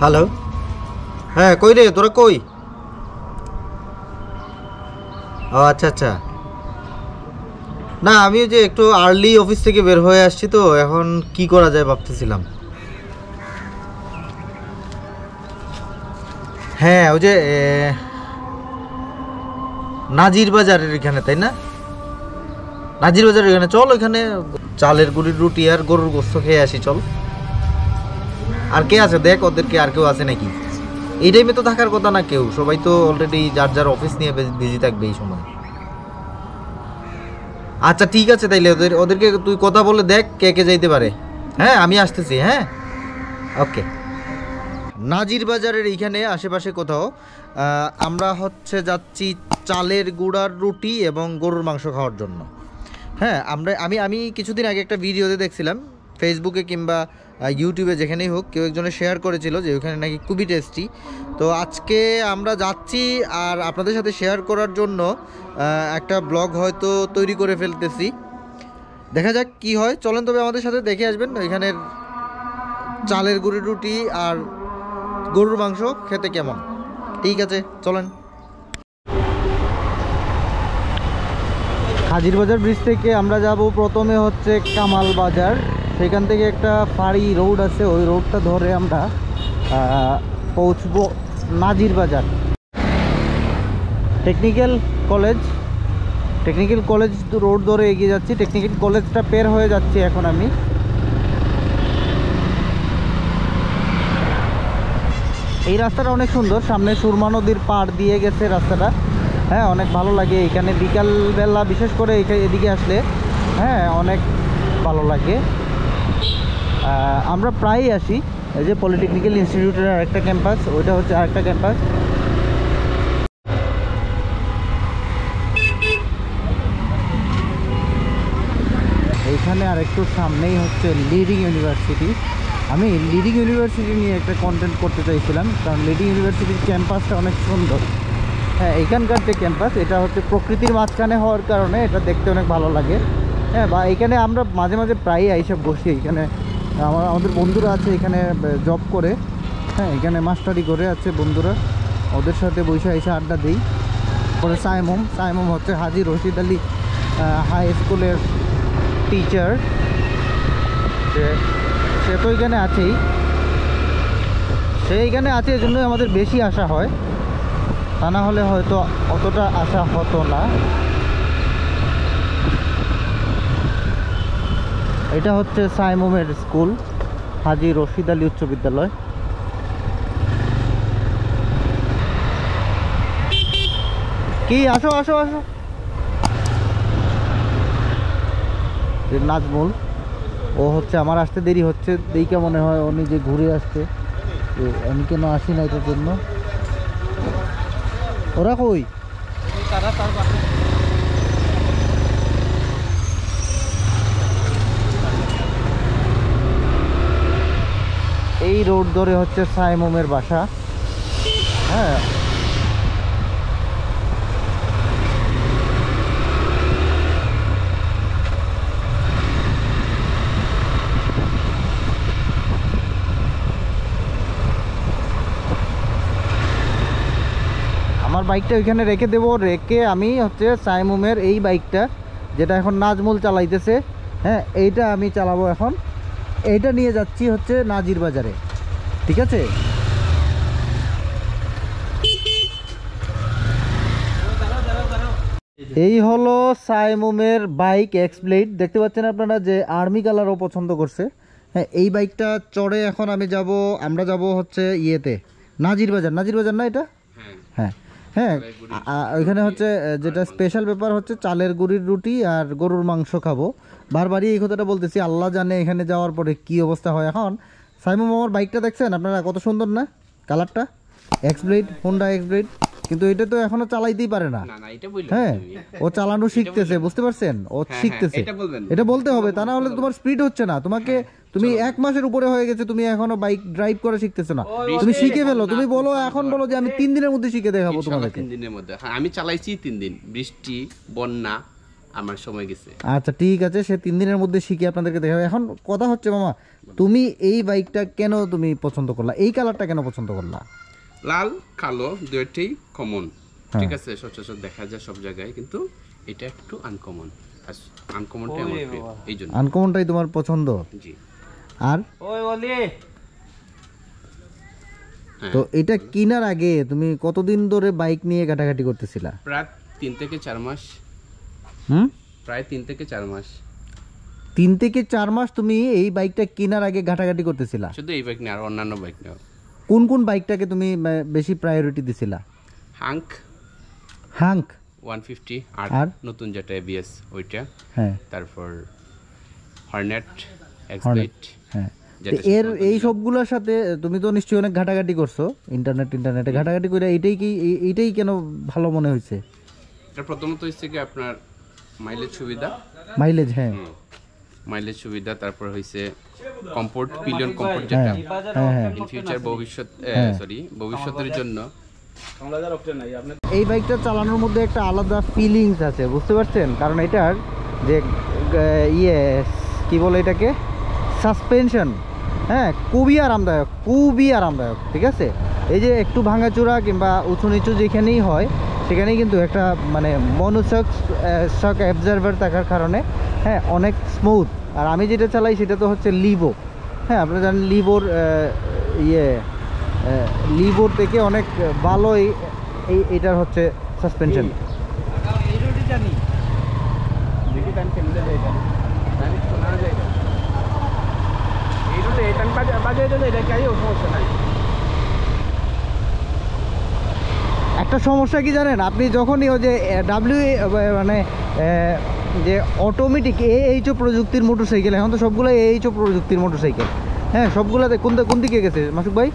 Hello, হ্যাঁ কই রে তোরা কই? ও আচ্ছা আচ্ছা, না আমি ওই যে একটু আর্লি অফিস থেকে বের হয়ে আসছি, তো এখন কি করা যায় ভাবতেছিলাম। হ্যাঁ ওই যে নাজির বাজারের এখানে, তাই না? নাজির বাজারের এখানে চল, ওইখানে চালের গুঁড়ির রুটি আর গরুর গোস্ত খেয়ে আসি চল। আর কে আছে দেখ, ওদেরকে আর কেউ আছে নাকি? এই টাইমে তো থাকার কথা না কেউ, সবাই তো অলরেডি যার যার অফিস নিয়ে বিজি থাকবে এই সময়। আচ্ছা ঠিক আছে, তাইলে ওদেরকে তুই কথা বলে দেখ কে কে যাইতে পারে। হ্যাঁ আমি আসতেছি, হ্যাঁ ওকে। নাজির বাজারের এইখানে আশেপাশে কোথাও আমরা হচ্ছে যাচ্ছি চালের গুঁড়ার রুটি এবং গরুর মাংস খাওয়ার জন্য। হ্যাঁ আমি কিছুদিন আগে একটা ভিডিওতে দেখছিলাম, ফেসবুকে কিংবা ইউটিউবে যেখানেই হোক, কেউ একজনে শেয়ার করেছিল যে ওখানে নাকি খুবই টেস্টি। তো আজকে আমরা যাচ্ছি আর আপনাদের সাথে শেয়ার করার জন্য একটা ব্লগ হয়তো তৈরি করে ফেলতেছি। দেখা যাক কি হয়, চলেন তবে আমাদের সাথে দেখে আসবেন এখানের চালের গুঁড়ির রুটি আর গরুর মাংস খেতে কেমন। ঠিক আছে চলেন। হাজির বাজার ব্রিজ থেকে আমরা যাব প্রথমে হচ্ছে কামাল বাজার, সেখান থেকে একটা ফাড়ি রোড আছে, ওই রোডটা ধরে আমরা পৌঁছবো নাজির বাজার। টেকনিক্যাল কলেজ রোড ধরে এগিয়ে যাচ্ছি, টেকনিক্যাল কলেজটা পের হয়ে যাচ্ছি এখন আমি। এই রাস্তাটা অনেক সুন্দর, সামনে সুরমা নদীর পাড় দিয়ে গেছে রাস্তাটা। হ্যাঁ অনেক ভালো লাগে এখানে বিকালবেলা, বিশেষ করে এদিকে আসলে হ্যাঁ অনেক ভালো লাগে। আমরা প্রায়ই আসি, এই যে পলিটেকনিক্যাল ইনস্টিটিউটের আরেকটা ক্যাম্পাস, ওইটা হচ্ছে আরেকটা ক্যাম্পাস। এইখানে আরেকটু সামনেই হচ্ছে লিডিং ইউনিভার্সিটি। আমি লিডিং ইউনিভার্সিটি নিয়ে একটা কন্টেন্ট করতে চাইছিলাম, কারণ লিডিং ইউনিভার্সিটির ক্যাম্পাসটা অনেক সুন্দর। হ্যাঁ এখানকার যে ক্যাম্পাস, এটা হচ্ছে প্রকৃতির মাঝখানে হওয়ার কারণে এটা দেখতে অনেক ভালো লাগে। হ্যাঁ বা এখানে আমরা মাঝে মাঝে প্রায়ই এইসব বসি, এখানে আমাদের বন্ধুরা আছে এখানে জব করে, হ্যাঁ এখানে মাস্টারি করে আছে বন্ধুরা, ওদের সাথে বসে এসে আড্ডা দিই। পরে সাইমুম হচ্ছে হাজী রশিদ আলী হাই স্কুলের টিচার, সে তো এখানে আছেই, সে এখানে আছে, এই জন্যই আমাদের বেশি আসা হয়, তা না হলে হয়তো অতটা আসা হতো না। এটা হচ্ছে সাইমুমের স্কুল, হাজী রশিদ আলী উচ্চ বিদ্যালয়। কি আসো আসো আসো, নাজমুল, ও হচ্ছে আমার আসতে দেরি হচ্ছে, দেখে মনে হয় ও নিজে ঘুরে আসছে, আমি কেন আসি না এটার জন্য। ওরা কই? এই রোড ধরে হচ্ছে সাইমুমের বাসা। হ্যাঁ আমার বাইকটা ওইখানে রেখে দেবো, রেখে আমি হচ্ছে সাইমুমের এই বাইকটা যেটা এখন নাজমুল চালাইতেছে, হ্যাঁ এইটা আমি চালাবো এখন, এইটা নিয়ে যাচ্ছি হচ্ছে নাজির বাজারে। ঠিক আছে, এই হলো সাইমুমের বাইক এক্সপ্লেড, দেখতে পাচ্ছেন আপনারা যে আর্মি কালারও পছন্দ করছে। হ্যাঁ এই বাইকটা চড়ে এখন আমরা যাব হচ্ছে ইয়েতে নাজির বাজার না এটা? হ্যাঁ হ্যাঁ ওইখানে হচ্ছে যেটা স্পেশাল ব্যাপার হচ্ছে চালের গুঁড়ির রুটি আর গরুর মাংস খাবো। বারবারই এই কথাটা বলতেছি, আল্লাহ জানে এখানে যাওয়ার পরে কি অবস্থা হয়। এখন সাইমুম আমার বাইকটা দেখছেন আপনারা, কত সুন্দর না কালারটা, এক্সব্লেড, হোন্ডা এক্সব্লেড, কিন্তু এটা তো এখনো চালাইতেই পারে না। হ্যাঁ ও চালানো শিখতেছে, বুঝতে পারছেন, ও শিখতেছে, এটা বলতে হবে, তা না হলে তোমার স্পিড হচ্ছে না। তুমি 1 মাসের উপরে হয়ে গেছে, তুমি এখনো বাইক ড্রাইভ করে শিখতেছো না, তুমি শিখে ফেলো। তুমি বলো, এখন বলো যে আমি 3 দিনের মধ্যে শিখে দেখাবো তোমাদেরকে। 3 দিনের মধ্যে আমি চালাইছি 3 দিন, বৃষ্টি বন্যা আমার সময় গেছে। আচ্ছা ঠিক আছে, সে 3 দিনের মধ্যে শিখে আপনাদেরকে দেখাবে। এখন কথা হচ্ছে মামা, তুমি এই বাইকটা কেন তুমি পছন্দ করলা, এই কালারটা কেন পছন্দ করলা? লাল কালো দুইটাই কমন, ঠিক আছে, সচরাচর দেখা যায় সব জায়গায়, কিন্তু এটা একটু আনকমন। আনকমনটাই আমার প্রিয়, এই জন্য আনকমনটাই তোমার পছন্দ। জি। আর তো এটা কেনার আগে তুমি কতদিন ধরে বাইক নিয়ে ঘাটাঘাটি করতেছিলা? প্রায় 3 থেকে 4 মাস। প্রায় 3 থেকে 4 মাস। 3 থেকে 4 মাস তুমি এই বাইকটা কেনার আগে ঘাটাঘাটি করতেছিলা? শুধু এই বাইক না, আর অন্যান্য বাইক না। কোন কোন বাইকটাকে তুমি বেশি প্রায়োরিটি দিছিলা? হাঙ্ক 150, আর নতুন যেটা এবিএস ওইটা, হ্যাঁ, তারপর হর্নেট, এক্সপ্লেট। হ্যাঁ, এর এই সবগুলোর সাথে তুমি তো নিশ্চয়ই অনেক ঘাটাঘাটি করছো, ইন্টারনেটে ঘাটাঘাটি করে এইটাই কেন ভালো মনে হয়েছে? এটা প্রথমত হচ্ছে কি আপনার মাইলেজ সুবিধা। মাইলেজ, হ্যাঁ, মাইলেজ সুবিধা, তারপর হইছে কমফোর্ট, পিলিয়ন কমফোর্ট, যেটা ইন ফিউচার ভবিষ্যতের জন্য। এই বাইকটা চালানোর মধ্যে একটা আলাদা ফিলিংস আছে, বুঝতে পারছেন? কারণ এটার যে কি বলে এটাকে, সাসপেনশন, হ্যাঁ, খুবই আরামদায়ক, ঠিক আছে। এই যে একটু ভাঙাচোরা কিংবা উঁচু নিচু যেখানেই হয় সেখানেই কিন্তু একটা মানে শক অ্যাবজার্ভার থাকার কারণে, হ্যাঁ, অনেক স্মুথ। আর আমি যেটা চালাই সেটা তো হচ্ছে লিভো, হ্যাঁ, আপনারা জানেন লিভোর থেকে অনেক ভালো এইটার হচ্ছে সাসপেনশন। একটা সমস্যা কি জানেন, আপনি যখনই ওই যে মানে যে অটোমেটিক এইচও প্রযুক্তির মোটরসাইকেল, এখন তো সবগুলো এইচও প্রযুক্তির মোটরসাইকেল, হ্যাঁ, সবগুলোতে কোন দিকে গেছে মাসুক ভাই?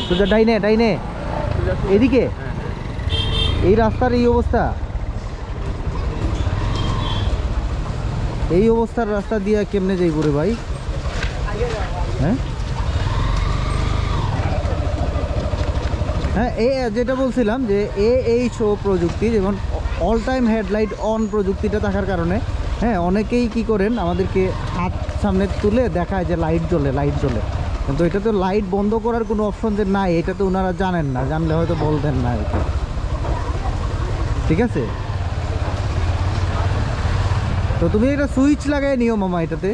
সোজা ডাইনে এদিকে, এই রাস্তার এই অবস্থার রাস্তা দিয়ে কেমনে যাইব রে ভাই? হ্যাঁ, এই যেটা বলছিলাম যে এইচও প্রযুক্তি, যেমন অল টাইম হেডলাইট অন প্রযুক্তিটা থাকার কারণে, হ্যাঁ, অনেকেই কি করেন আমাদেরকে হাত সামনে তুলে দেখায় যে লাইট জ্বলে, কিন্তু এটা তো লাইট বন্ধ করার কোনো অপশন যে নাই, এটা তো ওনারা জানেন না, জানলে হয়তো বলতেন না, ঠিক আছে। তো তুমি এটা সুইচ লাগাই নিও মামা এটাতে,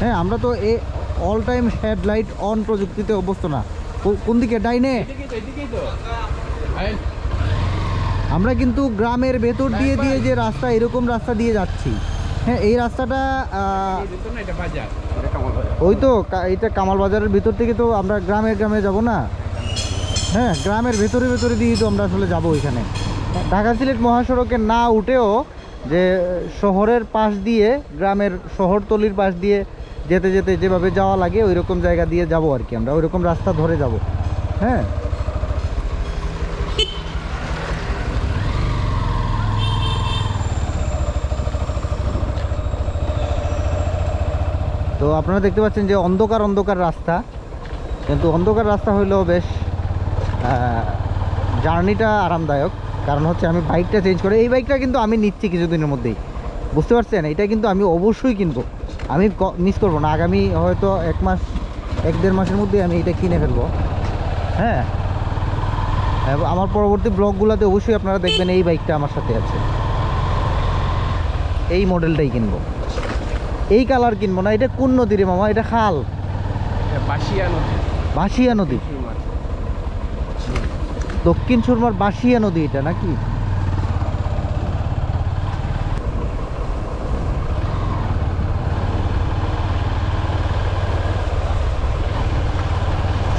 হ্যাঁ, আমরা তো অল টাইম হেডলাইট অন প্রযুক্তিতে অভ্যস্ত না। কোন দিকে? ডাইনে। আমরা কিন্তু গ্রামের ভেতর দিয়ে যে রাস্তা, এরকম রাস্তা দিয়ে যাচ্ছি, হ্যাঁ, এই রাস্তাটা ওই তো এটা কামাল বাজারের ভিতর থেকে তো আমরা গ্রামে যাব না, হ্যাঁ, গ্রামের ভেতরে দিয়ে তো আমরা আসলে যাবো ওইখানে। ঢাকা সিলেট মহাসড়কে না উঠেও যে শহরের পাশ দিয়ে, গ্রামের শহরতলির পাশ দিয়ে যেতে যেভাবে যাওয়া লাগে ওই রকম জায়গা দিয়ে যাব আর কি, আমরা ওই রকম রাস্তা ধরে যাব, হ্যাঁ। তো আপনারা দেখতে পাচ্ছেন যে অন্ধকার রাস্তা, কিন্তু অন্ধকার রাস্তা হইলেও বেশ জার্নিটা আরামদায়ক। কারণ হচ্ছে আমি বাইকটা চেঞ্জ করে, এই বাইকটা কিন্তু আমি নিচ্ছি কিছুদিনের মধ্যেই, বুঝতে পারছেন? এটা কিন্তু আমি অবশ্যই কিনবো, আমি মিস করবো না। আগামী হয়তো 1-1.5 মাসের মধ্যে আমি এটা কিনে ফেলবো, হ্যাঁ। আমার পরবর্তী ব্লগগুলোতে অবশ্যই আপনারা দেখবেন এই বাইকটা আমার সাথে আছে, এই মডেলটাই কিনবো। এই কালার কিনবো না। এটা কোন নদী রে মামা? এটা খাল, বাঁশিয়া নদী, দক্ষিণ সুরমার বাঁশিয়া নদী এটা নাকি?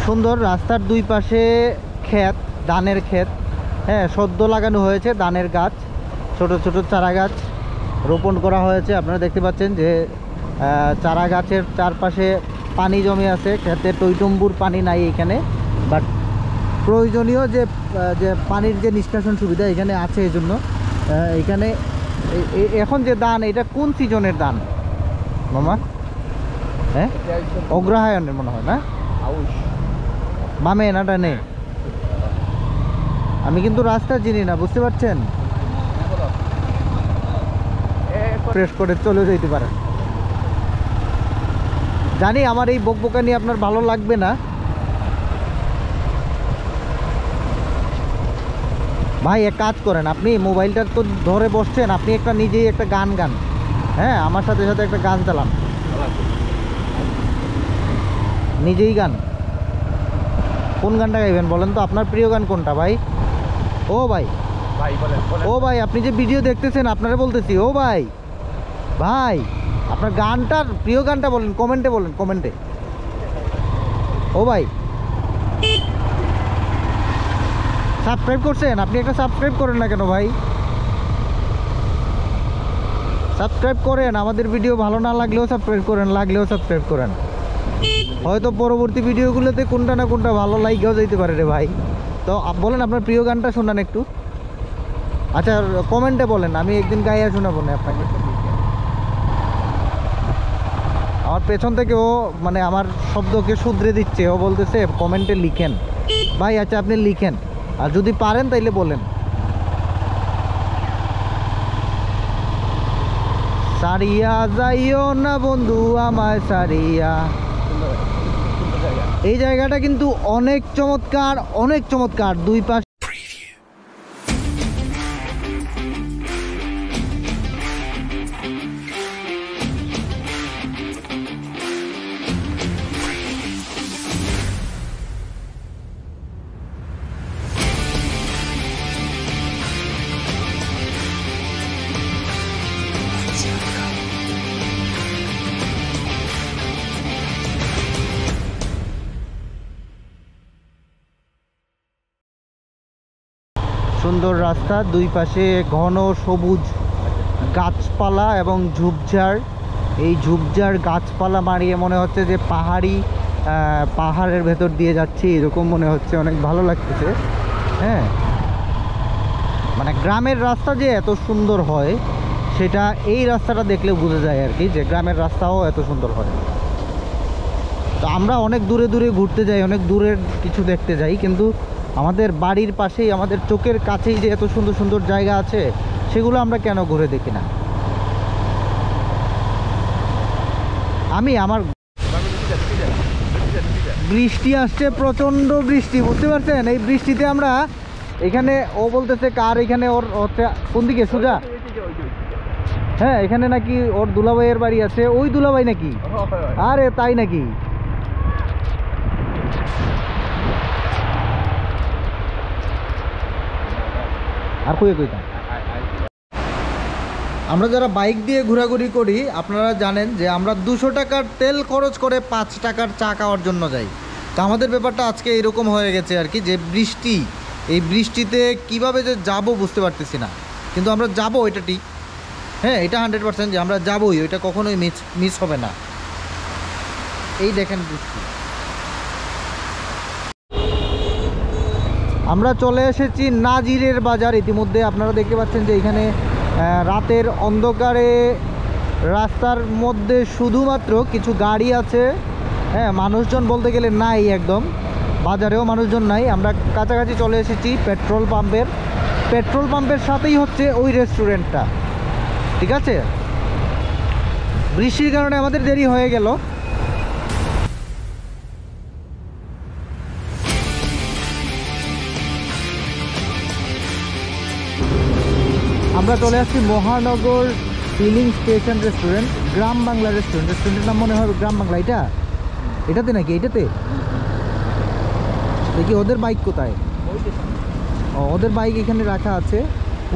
সুন্দর রাস্তার দুই পাশে ক্ষেত, ধানের ক্ষেত, হ্যাঁ, সদ্য লাগানো হয়েছে ধানের গাছ, ছোট ছোট চারা গাছ রোপণ করা হয়েছে। আপনারা দেখতে পাচ্ছেন যে চারা গাছের চারপাশে পানি জমে আছে, ক্ষেতে টইটম্বুর পানি নাই এখানে, বাট প্রয়োজনীয় যে পানির যে নিষ্কাশন সুবিধা এখানে আছে। এই জন্য এখানে এখন যে ধান, এটা কোন সিজনের ধান মামা? হ্যাঁ, অগ্রহায়ণের মনে হয় না? বামে না ডানে? আমি কিন্তু রাস্তা চিনি না, বুঝতে পারছেন? ফ্রেশ করে চলে যেতে পারেন। জানি আমার এই বকবকানি আপনার ভালো লাগবে না ভাই, এক কাজ করেন, আপনি মোবাইলটা তো ধরে বসছেন, আপনি একটা নিজেই একটা গান গান, হ্যাঁ আমার সাথে সাথে একটা গান চালান, নিজেই গান। কোন গানটা গাইবেন বলেন তো, আপনার প্রিয় গান কোনটা ভাই? ও ভাই, ও ভাই আপনি যে ভিডিও দেখতেছেন আপনারা বলতেছি, ও ভাই ভাই আপনার গানটার প্রিয় গানটা বলেন, কমেন্টে বলেন, কমেন্টে। ও ভাই সাবস্ক্রাইব করছেন? আপনি একটা সাবস্ক্রাইব করেন না কেন ভাই? সাবস্ক্রাইব করেন, আমাদের ভিডিও ভালো না লাগলেও সাবস্ক্রাইব করেন, লাগলেও সাবস্ক্রাইব করেন। হয়তো পরবর্তী ভিডিওগুলোতে কোনটা না কোনটা ভালো লাইকেও যেতে পারে রে ভাই। তো বলেন আপনার প্রিয় গানটা শোনান একটু। আচ্ছা কমেন্টে বলেন, আমি একদিন গাইয়া শোনাবো না আপনাকে। আমার পেছন থেকে ও মানে আমার শব্দকে শুধরে দিচ্ছে, ও বলতেছে কমেন্টে লিখেন ভাই। আচ্ছা আপনি লিখেন, আর যদি পারেন তাইলে বলেন। সারিয়া যাইও না বন্ধু আমায় সারিয়া। এই জায়গাটা কিন্তু অনেক চমৎকার, অনেক চমৎকার। দুই পাশে সুন্দর রাস্তা, দুই পাশে ঘন সবুজ গাছপালা এবং ঝোপঝাড়। এই ঝোপঝাড় গাছপালা মারিয়ে মনে হচ্ছে যে পাহাড়ের ভেতর দিয়ে যাচ্ছি, এরকম মনে হচ্ছে, অনেক ভালো লাগতেছে। হ্যাঁ মানে গ্রামের রাস্তা যে এত সুন্দর হয় সেটা এই রাস্তাটা দেখলে বোঝা যায় আর কি, যে গ্রামের রাস্তাও এত সুন্দর হয়। তো আমরা অনেক দূরে দূরে ঘুরতে যাই, অনেক দূরের কিছু দেখতে যাই, কিন্তু আমাদের বাড়ির পাশেই, আমাদের চোখের কাছেই যে এত সুন্দর সুন্দর জায়গা আছে সেগুলো আমরা কেন ঘুরে দেখি না? আমার বৃষ্টি আসছে, প্রচণ্ড বৃষ্টি, বুঝতে পারছেন? এই বৃষ্টিতে আমরা এখানে, ও বলতেছে কার এখানে, ওর হচ্ছে কোন দিকে সোজা, হ্যাঁ এখানে নাকি ওর দুলাভাইয়ের বাড়ি আছে। ওই দুলাভাই নাকি? আরে তাই নাকি? আর কইতাম আমরা যারা বাইক দিয়ে ঘোরাঘুরি করি, আপনারা জানেন যে আমরা 200 টাকার তেল খরচ করে 5 টাকার চা খাওয়ার জন্য যাই। তো আমাদের ব্যাপারটা আজকে এরকম হয়ে গেছে আর কি, যে বৃষ্টি, এই বৃষ্টিতে কিভাবে যে যাব বুঝতে পারতেছি না, কিন্তু আমরা যাব, এটা ঠিক, হ্যাঁ এটা 100% যে আমরা যাবই, ওইটা কখনোই মিস হবে না। এই দেখেন বৃষ্টি। আমরা চলে এসেছি নাজিরের বাজার। ইতিমধ্যে আপনারা দেখতে পাচ্ছেন যে এখানে রাতের অন্ধকারে রাস্তার মধ্যে শুধুমাত্র কিছু গাড়ি আছে, হ্যাঁ মানুষজন বলতে গেলে নাই, একদম বাজারেও মানুষজন নাই। আমরা কাছাকাছি চলে এসেছি পেট্রোল পাম্পের সাথেই হচ্ছে ওই রেস্টুরেন্টটা, ঠিক আছে? বৃষ্টির কারণে আমাদের দেরি হয়ে গেল। আমরা চলে আসছি মহানগর ফিলিং স্টেশন রেস্টুরেন্ট, গ্রাম বাংলা রেস্টুরেন্ট। রেস্টুরেন্টের নাম মনে হয় গ্রাম বাংলা। এটাতে নাকি? এটাতে দেখি ওদের বাইক কোথায়? ও ওদের বাইক এখানে রাখা আছে,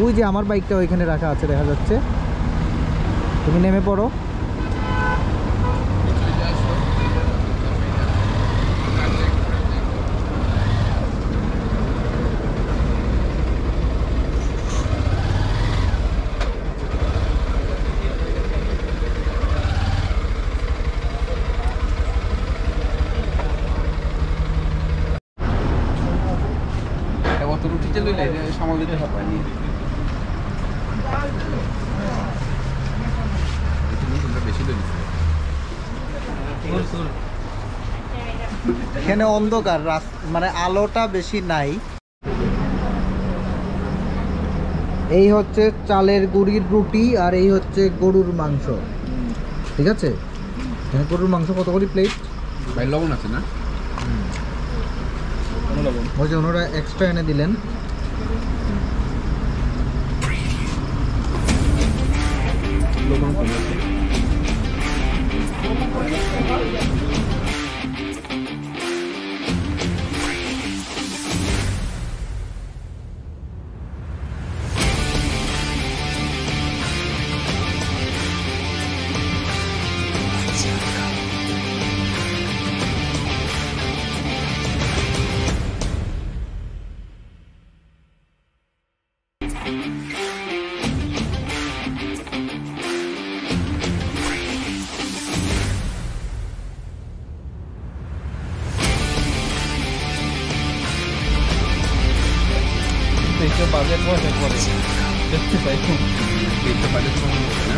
ওই যে আমার বাইকটা ওইখানে রাখা আছে দেখা যাচ্ছে। তুমি নেমে পড়ো। এখানে অন্ধকার, মানে আলোটা বেশি নাই। এই হচ্ছে চালের গুঁড়ির রুটি আর এই হচ্ছে গরুর মাংস, ঠিক আছে। হ্যাঁ, গরুর মাংস কত করে প্লেট ভাই? লবণ আছে না? ওই যে ওনারা এক্সট্রা এনে দিলেন। লবণ কম আছে। Itu budget was like what? Just to buy food. এটা বাজে কম হবে না?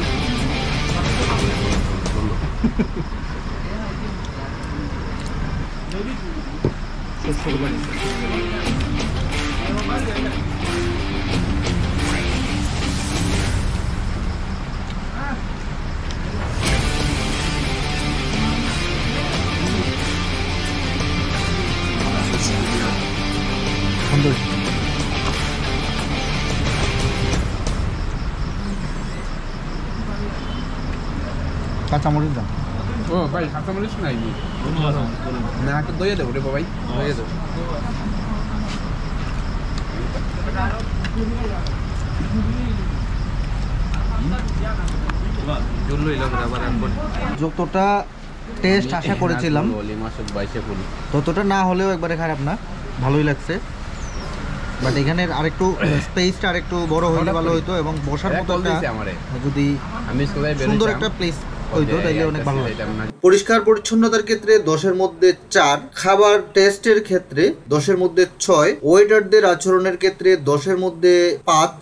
সুন্দর। কাঁচামরিচ দাম। ও ভাই কাঁচামরিচ নাই? না, একটু দইয়ে দেবো রে ভাই, দইয়ে দেবো। যতটা টেস্ট আশা করেছিলাম ততটা না হলেও একবারে খারাপ না, ভালোই লাগছে। বাট এখানের আরেকটু স্পেসটা আরেকটু বড় হলে ভালো হতো এবং বসার মতো যদি সুন্দর একটা প্লেস হইতো তাইলে অনেক ভালো হতো। পরিষ্কার পরিচ্ছন্নতার ক্ষেত্রে 10-এর মধ্যে 4, খাবার টেস্টের ক্ষেত্রে 10-এর মধ্যে 6, ওয়েটারদের আচরণের ক্ষেত্রে 10-এর মধ্যে 5,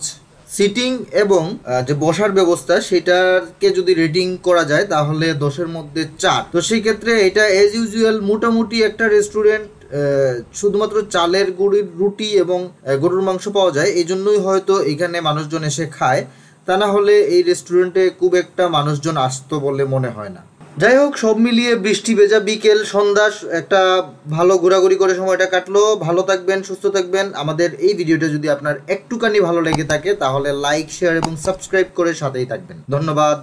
সিটিং এবং যে বসার ব্যবস্থা সেটাকে যদি রেটিং করা যায় তাহলে 10-এর মধ্যে 4। তো সেই ক্ষেত্রে এটা এজ ইউজুয়াল মোটামুটি একটা রেস্টুরেন্ট, শুধুমাত্র চালের গুঁড়ির রুটি এবং গরুর মাংস পাওয়া যায়, এই জন্যই হয়তো এখানে মানুষজন এসে খায়, তা না হলে এই রেস্টুরেন্টে খুব একটা মানুষজন আসতো বলে মনে হয় না। যাই হোক, সব মিলিয়ে বৃষ্টি ভেজা বিকেল সন্ধ্যা একটা ভালো ঘোরাঘুরি করে সময়টা কাটলো। ভালো থাকবেন, সুস্থ থাকবেন। আমাদের এই ভিডিওটা যদি আপনার একটুখানি ভালো লেগে থাকে তাহলে লাইক, শেয়ার এবং সাবস্ক্রাইব করে সাথেই থাকবেন। ধন্যবাদ।